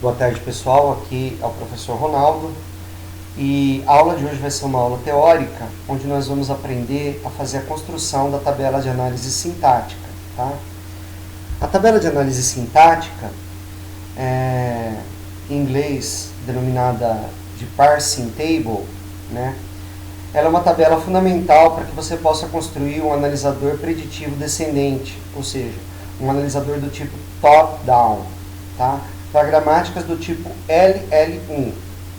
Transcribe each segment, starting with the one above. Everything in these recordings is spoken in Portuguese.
Boa tarde, pessoal. Aqui é o professor Ronaldo e a aula de hoje vai ser uma aula teórica, onde nós vamos aprender a fazer a construção da tabela de análise sintática. Tá? A tabela de análise sintática, em inglês denominada de parsing table, né? Ela é uma tabela fundamental para que você possa construir um analisador preditivo descendente, ou seja, um analisador do tipo top-down, tá? Para gramáticas do tipo LL1,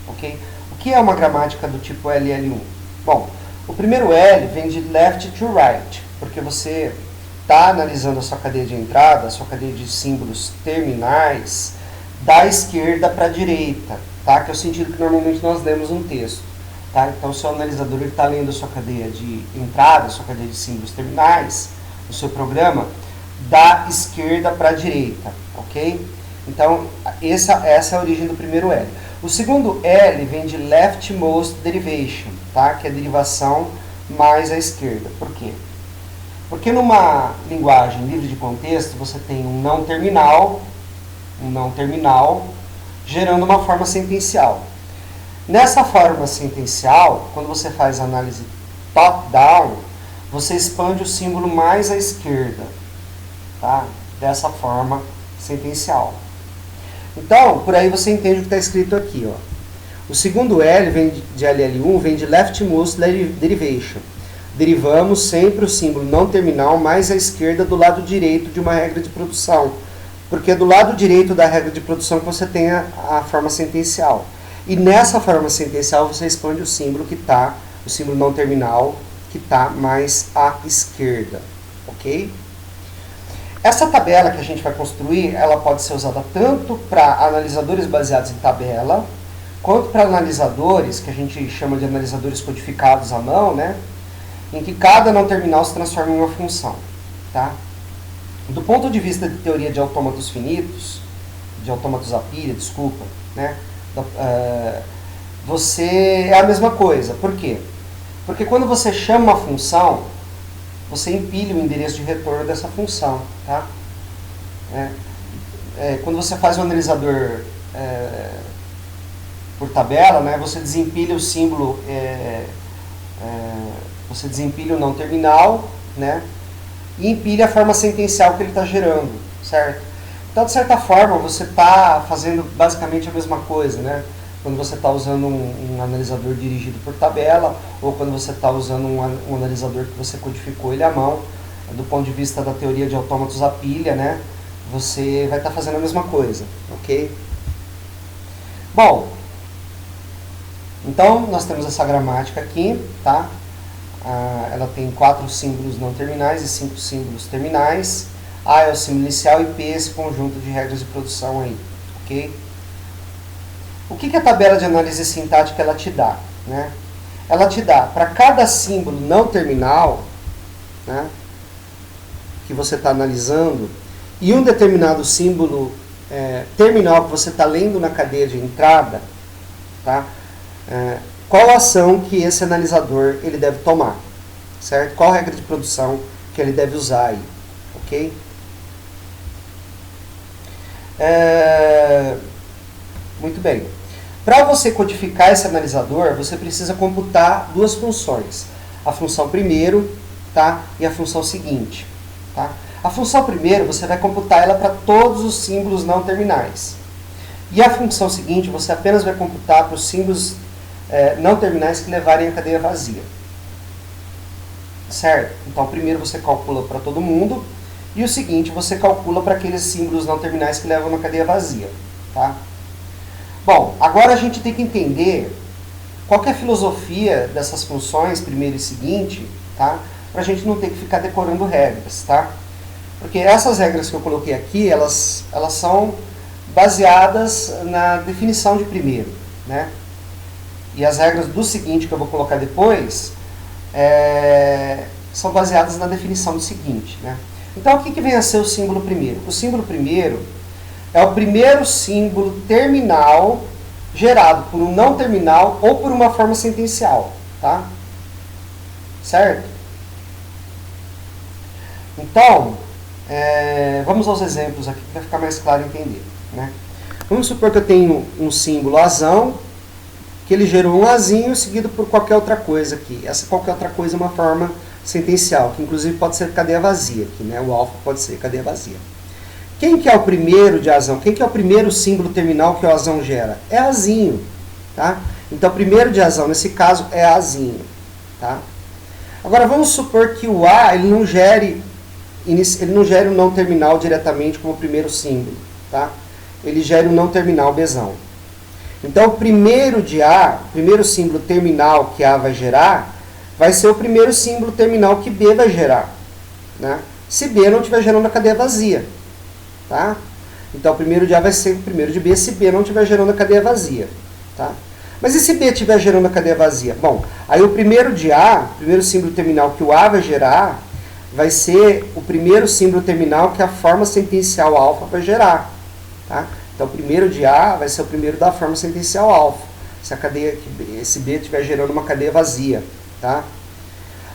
ok? O que é uma gramática do tipo LL1? Bom, o primeiro L vem de left to right, porque você está analisando a sua cadeia de entrada, a sua cadeia de símbolos terminais, da esquerda para a direita, tá? Que é o sentido que normalmente nós lemos um texto. Tá? Então, o seu analisador está lendo a sua cadeia de entrada, a sua cadeia de símbolos terminais, o seu programa, da esquerda para a direita, ok? Então, essa é a origem do primeiro L. O segundo L vem de leftmost derivation, tá? Que é a derivação mais à esquerda. Por quê? Porque numa linguagem livre de contexto, você tem um não terminal, gerando uma forma sentencial. Nessa forma sentencial, quando você faz a análise top-down, você expande o símbolo mais à esquerda, tá? Dessa forma sentencial. Então, por aí você entende o que está escrito aqui. Ó. O segundo L vem de LL1, vem de leftmost derivation. Derivamos sempre o símbolo não terminal mais à esquerda do lado direito de uma regra de produção. Porque é do lado direito da regra de produção que você tem a forma sentencial. E nessa forma sentencial você expande o símbolo o símbolo não terminal, que está mais à esquerda, ok? Essa tabela que a gente vai construir, ela pode ser usada tanto para analisadores baseados em tabela, quanto para analisadores, que a gente chama de analisadores codificados à mão, né? Em que cada não terminal se transforma em uma função, tá? Do ponto de vista de teoria de autômatos finitos, de autômatos à pilha, desculpa, né? Você é a mesma coisa. Por quê? Porque quando você chama uma função, você empilha o endereço de retorno dessa função. Tá? Quando você faz um analisador por tabela, né, você desempilha o símbolo, você desempilha o não terminal, né, e empilha a forma sentencial que ele está gerando, certo? Então, de certa forma, você está fazendo basicamente a mesma coisa, né? Quando você está usando um analisador dirigido por tabela, ou quando você está usando um analisador que você codificou ele à mão, do ponto de vista da teoria de autômatos à pilha, né? Você vai estar fazendo a mesma coisa, ok? Bom, então nós temos essa gramática aqui, tá? Ela tem 4 símbolos não terminais e 5 símbolos terminais. A é o símbolo inicial e P é esse conjunto de regras de produção aí, ok? O que a tabela de análise sintática ela te dá? Né? Ela te dá, para cada símbolo não terminal, né, que você está analisando, e um determinado símbolo terminal que você está lendo na cadeia de entrada, tá? Qual a ação que esse analisador ele deve tomar, certo? Qual a regra de produção que ele deve usar aí, ok? Muito bem. Para você codificar esse analisador, você precisa computar 2 funções. A função primeiro, tá? E a função seguinte. Tá? A função primeiro, você vai computar ela para todos os símbolos não terminais. E a função seguinte, você apenas vai computar para os símbolos não terminais que levarem a cadeia vazia. Certo? Então, primeiro você calcula para todo mundo. E o seguinte, você calcula para aqueles símbolos não terminais que levam uma cadeia vazia. Tá? Bom, agora a gente tem que entender qual que é a filosofia dessas funções, primeiro e seguinte, tá? Para a gente não ter que ficar decorando regras. Tá? Porque essas regras que eu coloquei aqui, elas são baseadas na definição de primeiro. Né? E as regras do seguinte, que eu vou colocar depois, são baseadas na definição do seguinte. Né? Então, o que vem a ser o símbolo primeiro? O símbolo primeiro é o primeiro símbolo terminal gerado por um não terminal ou por uma forma sentencial. Tá? Certo? Então, vamos aos exemplos aqui para ficar mais claro entender. Né? Vamos supor que eu tenho um símbolo azão, que ele gerou um azinho seguido por qualquer outra coisa aqui. Essa qualquer outra coisa é uma forma sentencial, que inclusive pode ser cadeia vazia aqui, né? O alfa pode ser cadeia vazia. Quem que é o primeiro de azão? Quem que é o primeiro símbolo terminal que o azão gera? É azinho, tá? Então, o primeiro de azão, nesse caso, é azinho, tá? Agora, vamos supor que o A, ele não gere o não terminal diretamente como primeiro símbolo, tá? Ele gera o não terminal Bzão. Então, o primeiro de A, o primeiro símbolo terminal que A vai gerar, vai ser o primeiro símbolo terminal que B vai gerar, né? Se B não estiver gerando a cadeia vazia, tá? Então, o primeiro de A vai ser o primeiro de B se B não estiver gerando a cadeia vazia, tá? Mas e se B estiver gerando a cadeia vazia? Bom, aí o primeiro de A, o primeiro símbolo terminal que o A vai gerar, vai ser o primeiro símbolo terminal que a forma sentencial alfa vai gerar, tá? Então, o primeiro de A vai ser o primeiro da forma sentencial alfa, se a cadeia, esse B estiver gerando uma cadeia vazia, tá?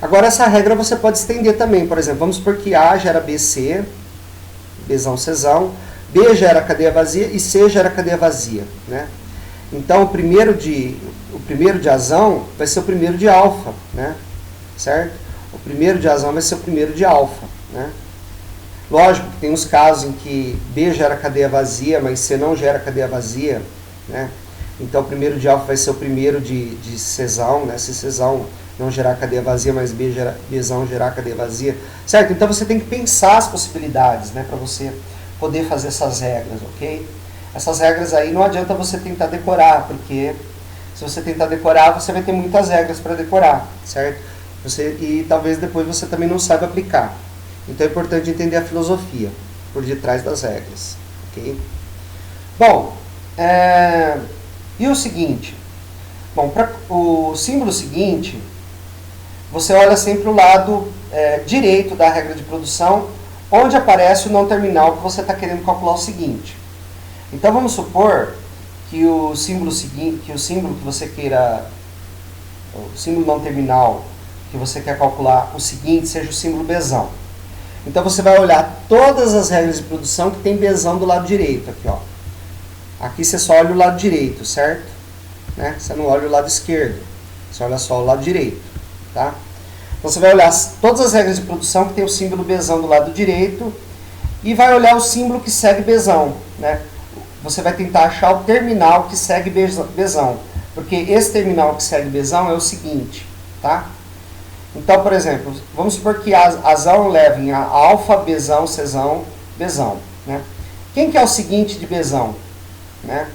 Agora, essa regra você pode estender também. Por exemplo, vamos supor que A gera BC, Bzão, Czão, B gera cadeia vazia e C gera cadeia vazia, né? Então, o primeiro de azão vai ser o primeiro de alfa, né? Certo? O primeiro de azão vai ser o primeiro de alfa, né? Lógico que tem uns casos em que B gera cadeia vazia, mas C não gera cadeia vazia, né? Então, o primeiro de alfa vai ser o primeiro de Czão, né? Se Czão não gerar cadeia vazia, mas Bzão gerar cadeia vazia, certo? Então, você tem que pensar as possibilidades, né? Para você poder fazer essas regras, ok? Essas regras aí não adianta você tentar decorar, porque se você tentar decorar, você vai ter muitas regras para decorar, certo? E talvez depois você também não saiba aplicar. Então é importante entender a filosofia por detrás das regras, ok? Bom, e o seguinte? Bom, para o símbolo seguinte, você olha sempre o lado direito da regra de produção, onde aparece o não terminal que você está querendo calcular o seguinte. Então vamos supor que o símbolo seguinte, que você queira, o símbolo não terminal que você quer calcular o seguinte seja o símbolo Bzão. Então você vai olhar todas as regras de produção que tem Bzão do lado direito, aqui, ó. Aqui você só olha o lado direito, certo? Né? Você não olha o lado esquerdo, você olha só o lado direito, tá? Então você vai olhar todas as regras de produção que tem o símbolo Bzão do lado direito e vai olhar o símbolo que segue Bzão, né? Você vai tentar achar o terminal que segue Bzão, porque esse terminal que segue Bzão é o seguinte, tá? Então, por exemplo, vamos supor que azão leva em alfa, Bzão, Czão, Bzão, né? Quem que é o seguinte de Bzão, né?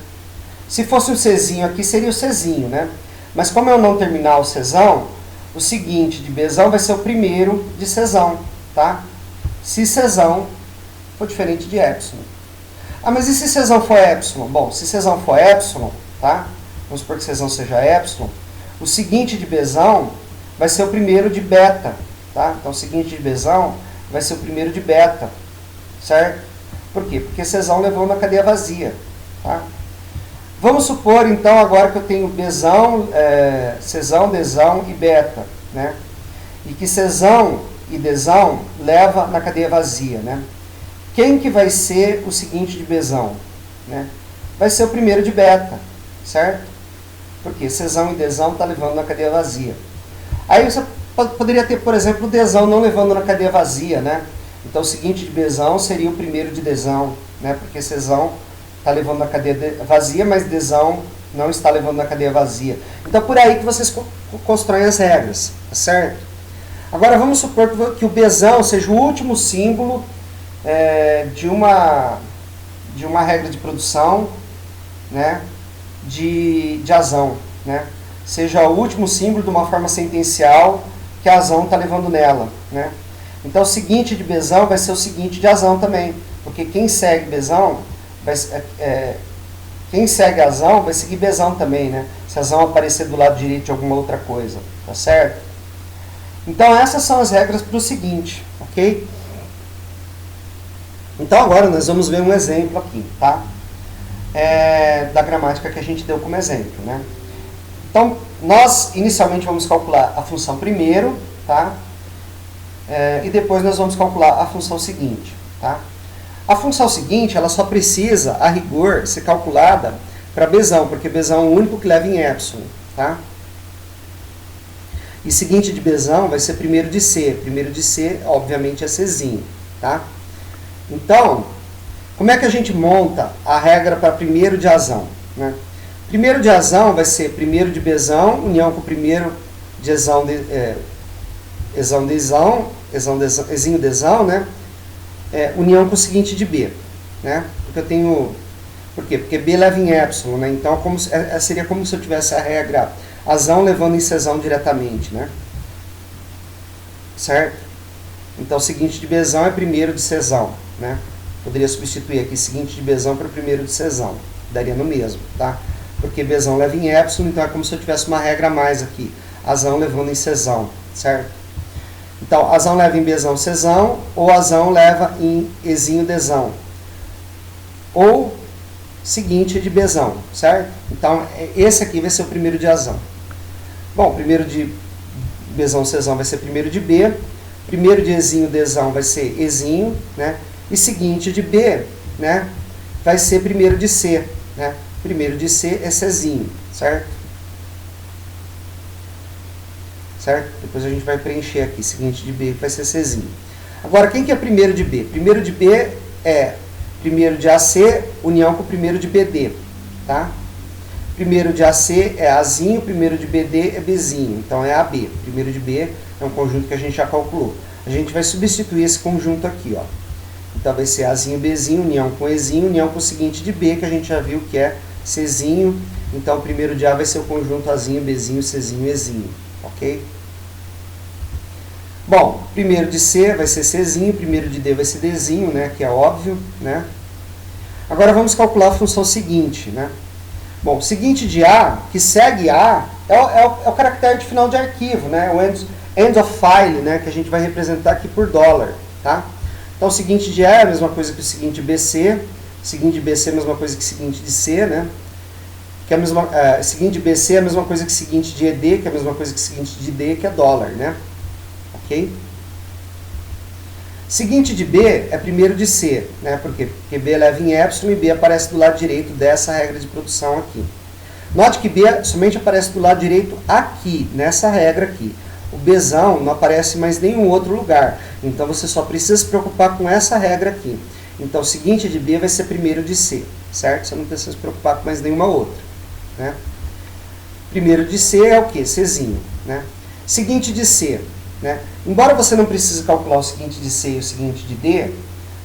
Se fosse um Czinho aqui, seria o Czinho, né? Mas como é o não terminal Czão, o seguinte de Bzão vai ser o primeiro de Czão, tá? Se Czão for diferente de epsilon. Ah, mas e se Czão for epsilon? Bom, se Czão for epsilon, tá? Vamos supor que Czão seja epsilon. O seguinte de Bzão vai ser o primeiro de beta, tá? Então, o seguinte de Bzão vai ser o primeiro de beta, certo? Por quê? Porque Czão levou na cadeia vazia, tá? Vamos supor, então, agora que eu tenho Bzão, Czão, Dzão e beta, né? E que Czão e Dzão leva na cadeia vazia, né? Quem que vai ser o seguinte de Bzão, né? Vai ser o primeiro de beta, certo? Porque Czão e Dzão está levando na cadeia vazia. Aí você poderia ter, por exemplo, o Dzão não levando na cadeia vazia, né? Então, o seguinte de Bzão seria o primeiro de Dzão, né? Porque Czão está levando na cadeia vazia, mas Dzão não está levando na cadeia vazia. Então, por aí que vocês constroem as regras, tá certo? Agora, vamos supor que o Bzão seja o último símbolo de uma regra de produção, né? De azão, né? Seja o último símbolo de uma forma sentencial que a azão está levando nela, né? Então, o seguinte de Bzão vai ser o seguinte de azão também, porque quem segue Bzão, quem segue azão vai seguir Bzão também, né? Se a azão aparecer do lado direito de alguma outra coisa, tá certo? Então, essas são as regras para o seguinte, ok? Então, agora nós vamos ver um exemplo aqui, tá? Da gramática que a gente deu como exemplo, né? Então, nós inicialmente vamos calcular a função primeiro, tá? E depois nós vamos calcular a função seguinte, tá? A função seguinte, ela só precisa, a rigor, ser calculada para Bzão, porque Bzão é o único que leva em epsilon, tá? E seguinte de Bzão vai ser primeiro de C. Primeiro de C, obviamente, é Czinho, tá? Então, como é que a gente monta a regra para primeiro de Azão, né? Primeiro de Azão vai ser primeiro de Bzão, união com o primeiro de Ezão de Ezinho Dzão, né? União com o seguinte de B, né? Porque eu tenho... Por quê? Porque B leva em epsilon, né? Então seria como se eu tivesse a regra Azão levando em Czão diretamente, né? Certo? Então, o seguinte de Bzão é primeiro de Czão, né? Poderia substituir aqui seguinte de Bzão para primeiro de Czão. Daria no mesmo, tá? Porque Bzão leva em epsilon, então é como se eu tivesse uma regra a mais aqui. Azão levando em Czão, certo? Então, Azão leva em Bzão Czão, ou Azão leva em Ezinho Dzão. Ou seguinte de Bzão, certo? Então, esse aqui vai ser o primeiro de Azão. Bom, primeiro de Bzão Czão vai ser primeiro de B. Primeiro de Ezinho Dzão vai ser Ezinho, né? E seguinte de B, né? Vai ser primeiro de C, né? Primeiro de C é Czinho, certo? Certo? Depois a gente vai preencher aqui, seguinte de B vai ser Czinho. Agora, quem que é primeiro de B? Primeiro de B é primeiro de AC, união com o primeiro de BD, tá? Primeiro de AC é Azinho, primeiro de BD é Bzinho, então é AB. Primeiro de B é um conjunto que a gente já calculou. A gente vai substituir esse conjunto aqui, ó. Então vai ser Azinho, Bzinho, união com Ezinho, união com o seguinte de B, que a gente já viu que é Czinho. Então o primeiro de A vai ser o conjunto Azinho, Bzinho, Czinho, Ezinho, ok? Bom, primeiro de C vai ser Czinho, primeiro de D vai ser Dzinho, né, que é óbvio, né? Agora vamos calcular a função seguinte, né? Bom, seguinte de A, que segue A, é o caractere de final de arquivo, né? O end of file, né, que a gente vai representar aqui por $, tá? Então, o seguinte de A é a mesma coisa que o seguinte de BC, seguinte de BC é a mesma coisa que o seguinte de C, né? Que é a mesma, seguinte de BC é a mesma coisa que o seguinte de ED, que é a mesma coisa que o seguinte de D, que é $, né? Ok? Seguinte de B é primeiro de C, né? Por quê? Porque B leva em epsilon e B aparece do lado direito dessa regra de produção aqui. Note que B somente aparece do lado direito aqui, nessa regra aqui. O Bzão não aparece em mais nenhum outro lugar. Então, você só precisa se preocupar com essa regra aqui. Então, o seguinte de B vai ser primeiro de C, certo? Você não precisa se preocupar com mais nenhuma outra, né? Primeiro de C é o quê? Czinho, né? Seguinte de C, né? Embora você não precise calcular o seguinte de C e o seguinte de D,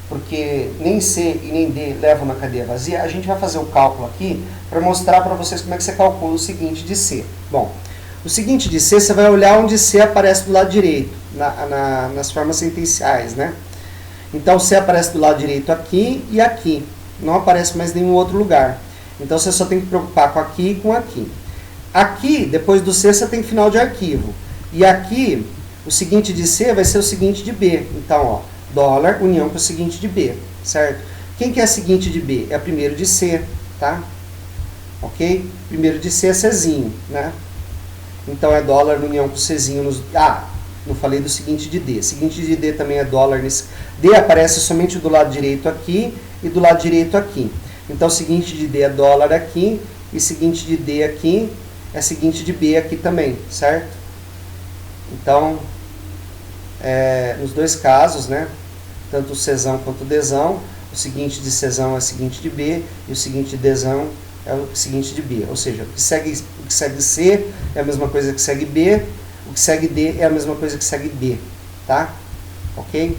porque nem C e nem D levam na cadeia vazia, a gente vai fazer o cálculo aqui para mostrar para vocês como é que você calcula o seguinte de C. Bom, o seguinte de C, você vai olhar onde C aparece do lado direito, nas formas sentenciais, né? Então, C aparece do lado direito aqui e aqui. Não aparece mais em nenhum outro lugar. Então, você só tem que preocupar com aqui e com aqui. Aqui, depois do C, você tem final de arquivo. E aqui, o seguinte de C vai ser o seguinte de B. Então, ó, $, união com o seguinte de B, certo? Quem que é seguinte de B? É primeiro de C, tá? Ok? Primeiro de C é Czinho, né? Então, é $, união com Czinho nos... não falei do seguinte de D. Seguinte de D também é $. Nesse... D aparece somente do lado direito aqui e do lado direito aqui. Então, seguinte de D é $, aqui e seguinte de D aqui é seguinte de B aqui também, certo? Então, nos dois casos, né, tanto o Czão quanto o Dzão, o seguinte de Czão é o seguinte de B e o seguinte de Dzão é o seguinte de B. Ou seja, o que segue C é a mesma coisa que segue B, o que segue D é a mesma coisa que segue B, tá? Ok?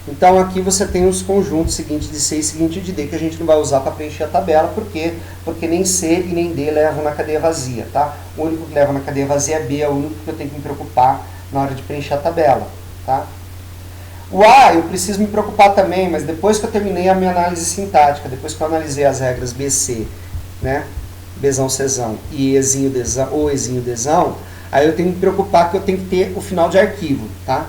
Então, aqui você tem os conjuntos seguinte de C e seguinte de D, que a gente não vai usar para preencher a tabela. Por quê? Porque nem C e nem D levam na cadeia vazia, tá? O único que leva na cadeia vazia é B, é o único que eu tenho que me preocupar na hora de preencher a tabela, tá? O A eu preciso me preocupar também, mas depois que eu terminei a minha análise sintática, depois que eu analisei as regras BC, né? Bzão, Czão e Ezinho, Dzão, ou Ezinho, Dzão, aí eu tenho que me preocupar que eu tenho que ter o final de arquivo, tá?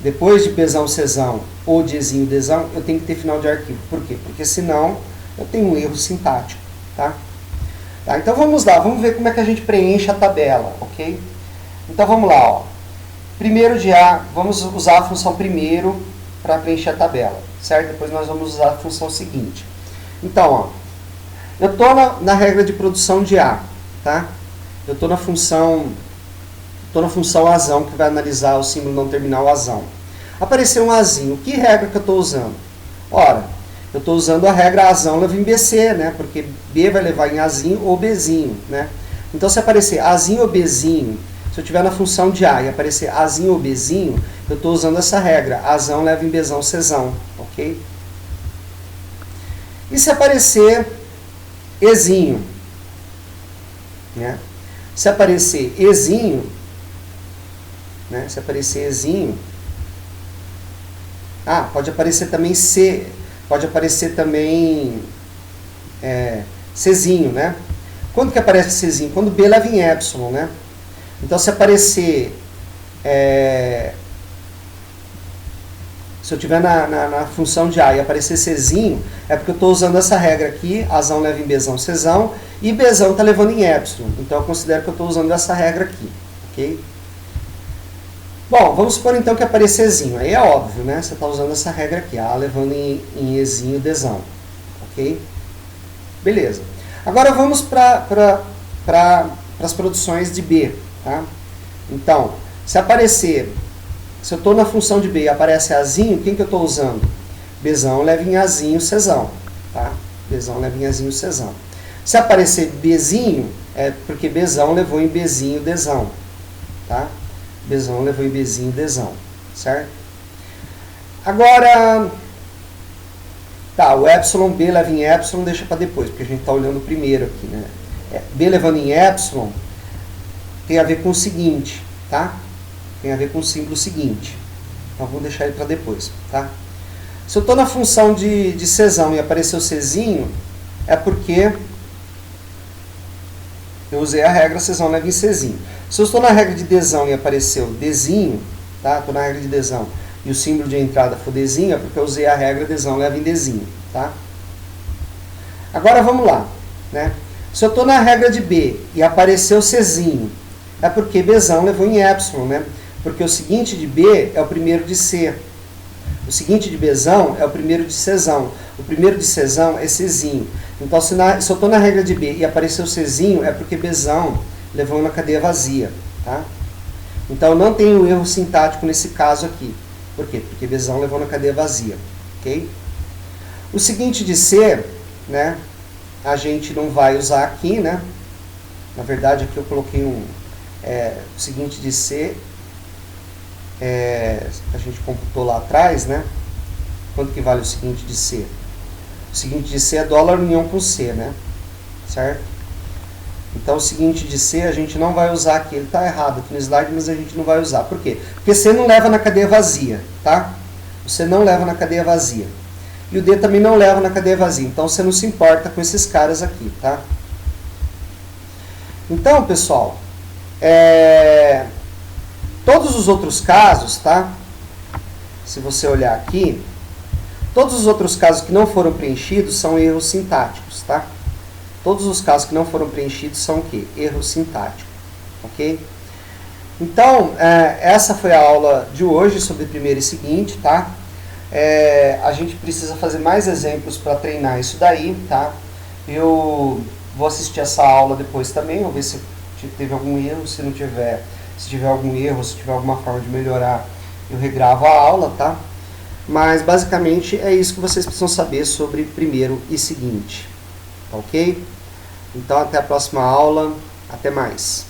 Depois de Bzão, Czão ou de Ezinho, Dzão, eu tenho que ter final de arquivo. Por quê? Porque senão eu tenho um erro sintático, tá? Então vamos lá, vamos ver como é que a gente preenche a tabela, ok? Então vamos lá, ó. Primeiro de A, vamos usar a função primeiro para preencher a tabela, certo? Depois nós vamos usar a função seguinte. Então, ó, eu estou na regra de produção de A, tá? Eu estou na função azão, que vai analisar o símbolo não terminal azão. Apareceu um azinho. Que regra que eu estou usando? Ora, eu estou usando a regra azão leva em BC, né? Porque B vai levar em azinho ou Bzinho, né? Então, se aparecer azinho ou Bzinho, se eu estiver na função de A e aparecer azinho ou Bzinho, eu estou usando essa regra. Azão leva em Bzão, Czão, ok? E se aparecer Ezinho, né? Se aparecer Ezinho, né? Se aparecer Ezinho, pode aparecer também C, pode aparecer também Czinho, né? Quando que aparece Czinho? Quando B leva em epsilon, né? Então, se aparecer, se eu estiver na função de A e aparecer Czinho, é porque eu estou usando essa regra aqui, azão leva em Bzão, Czão, e Bzão está levando em epsilon. Então, eu considero que eu estou usando essa regra aqui, ok? Bom, vamos supor então que aparecer Ezinho. Aí é óbvio, né? Você está usando essa regra aqui, A levando em Ezinho, Dzão, ok? Beleza. Agora vamos para as produções de B, tá? Então, se eu estou na função de B e aparece Azinho, quem que eu estou usando? Bzão leva em Azinho, Czão, tá? Bzão leva em Azinho, Czão. Se aparecer Bzinho, é porque Bzão levou em Bzinho, Dzão, tá? Bzão levou em Bzinho, Dzão, certo? Agora, o epsilon, B leva em epsilon, deixa para depois, porque a gente está olhando o primeiro aqui, né? B levando em epsilon tem a ver com o seguinte, tá? Tem a ver com o símbolo seguinte. Então, vamos deixar ele para depois, tá? Se eu estou na função de Czão e apareceu Czinho, é porque eu usei a regra Czão leva em Czinho. Se eu estou na regra de Dzão e apareceu Dzinho, tá? Estou na regra de Dzão e o símbolo de entrada for Dzinho, é porque eu usei a regra Dzão leva em Dzinho, tá? Agora vamos lá, né? Se eu estou na regra de B e apareceu Czinho, é porque Bzão levou em epsilon, né? Porque o seguinte de B é o primeiro de C. O seguinte de Bzão é o primeiro de Czão. O primeiro de Czão é Czinho. Então, se eu estou na regra de B e apareceu Czinho, é porque Bzão levou na cadeia vazia, tá? Então, não tem um erro sintático nesse caso aqui. Por quê? Porque Bzão levou na cadeia vazia, ok? O seguinte de C, né? A gente não vai usar aqui, né? Na verdade, aqui eu coloquei o seguinte de C, a gente computou lá atrás, né? Quanto que vale o seguinte de C? O seguinte de C é dólar união com C, né? Certo? Então, o seguinte de C a gente não vai usar aqui. Ele está errado aqui no slide, mas a gente não vai usar. Por quê? Porque C não leva na cadeia vazia, tá? O C não leva na cadeia vazia. E o D também não leva na cadeia vazia. Então, você não se importa com esses caras aqui, tá? Então, pessoal, todos os outros casos, tá? Se você olhar aqui, todos os outros casos que não foram preenchidos são erros sintáticos, tá? Todos os casos que não foram preenchidos são o quê? Erro sintático, ok? Então, essa foi a aula de hoje sobre primeiro e seguinte, tá? A gente precisa fazer mais exemplos para treinar isso daí, tá? Eu vou assistir essa aula depois também, vou ver se teve algum erro, se não tiver, se tiver algum erro, se tiver alguma forma de melhorar, eu regravo a aula, tá? Mas basicamente é isso que vocês precisam saber sobre primeiro e seguinte, tá ok? Então até a próxima aula, até mais.